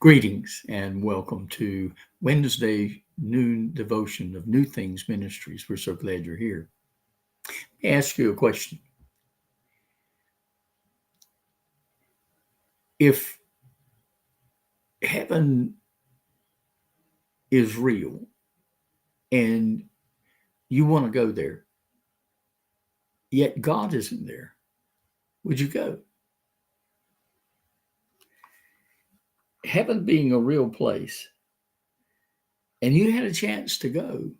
Greetings and welcome to Wednesday noon devotion of New Things Ministries. We're so glad you're here. Let me ask you a question. If heaven is real and you want to go there, yet God isn't there, would you go? Heaven being a real place, and you had a chance to go,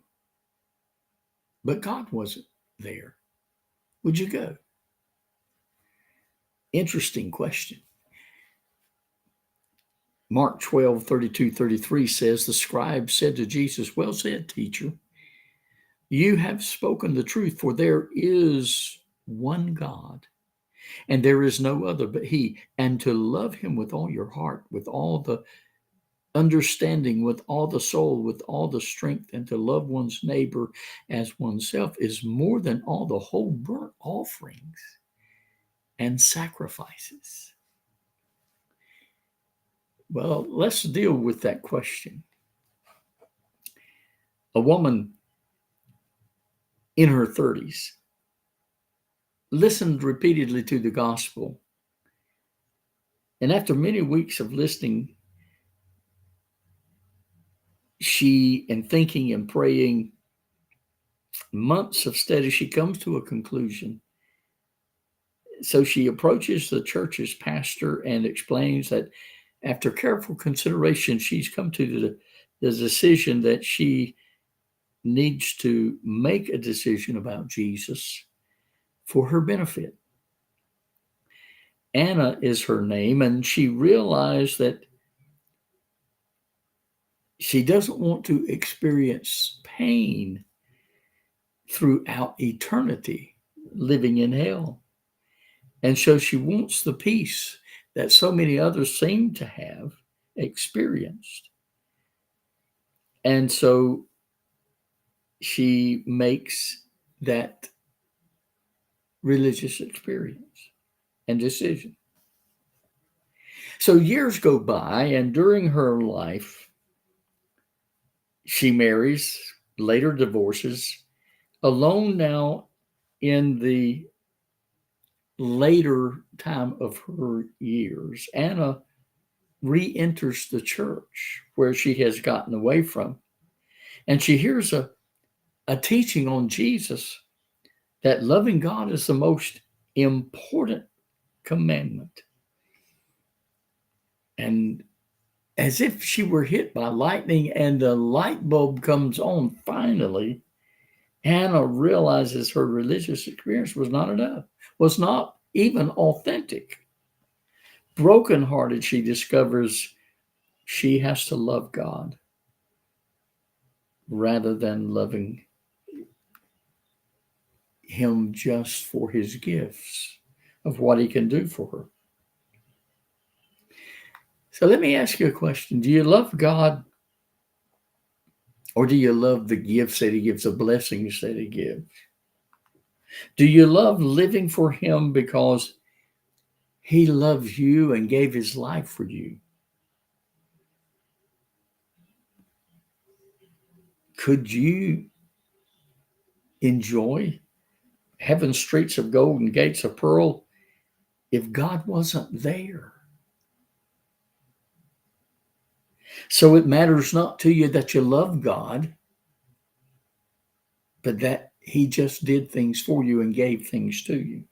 but God wasn't there, would you go? Interesting question. Mark 12:32-33 says, the scribe said to Jesus, well said, teacher. You have spoken the truth, for there is one God, and there is no other but He. And to love Him with all your heart, with all the understanding, with all the soul, with all the strength, and to love one's neighbor as oneself is more than all the whole burnt offerings and sacrifices. Well, let's deal with that question. A woman in her 30s listened repeatedly to the gospel. And after many weeks of listening, and thinking and praying, months of study, she comes to a conclusion. So she approaches the church's pastor and explains that after careful consideration, she's come to the decision that she needs to make a decision about Jesus for her benefit. Anna is her name, and she realized that she doesn't want to experience pain throughout eternity, living in hell. And so she wants the peace that so many others seem to have experienced. And so she makes that religious experience and decision. So years go by, and during her life, she marries, later divorces, alone now in the later time of her years. Anna re-enters the church where she has gotten away from, and she hears a teaching on Jesus, that loving God is the most important commandment. And as if she were hit by lightning and the light bulb comes on finally, Hannah realizes her religious experience was not enough, was not even authentic. Brokenhearted, she discovers she has to love God rather than loving Him just for His gifts of what He can do for her. So let me ask you a question. Do you love God, or do you love the gifts that He gives, the blessings that He gives? Do you love living for Him because He loves you and gave His life for you? Could you enjoy heaven's streets of gold and gates of pearl if God wasn't there? So it matters not to you that you love God, but that He just did things for you and gave things to you.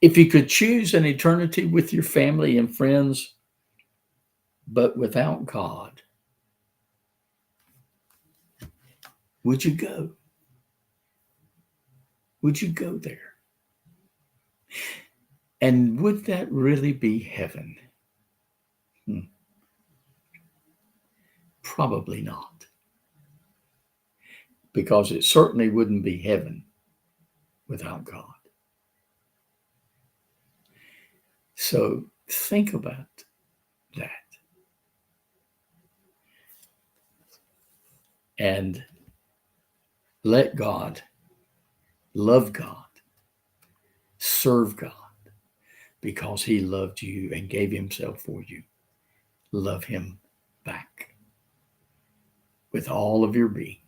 If you could choose an eternity with your family and friends, but without God, would you go? Would you go there? And would that really be heaven? Probably not. Because it certainly wouldn't be heaven without God. So think about that. And let God, love God, serve God, because He loved you and gave Himself for you. love him back with all of your being.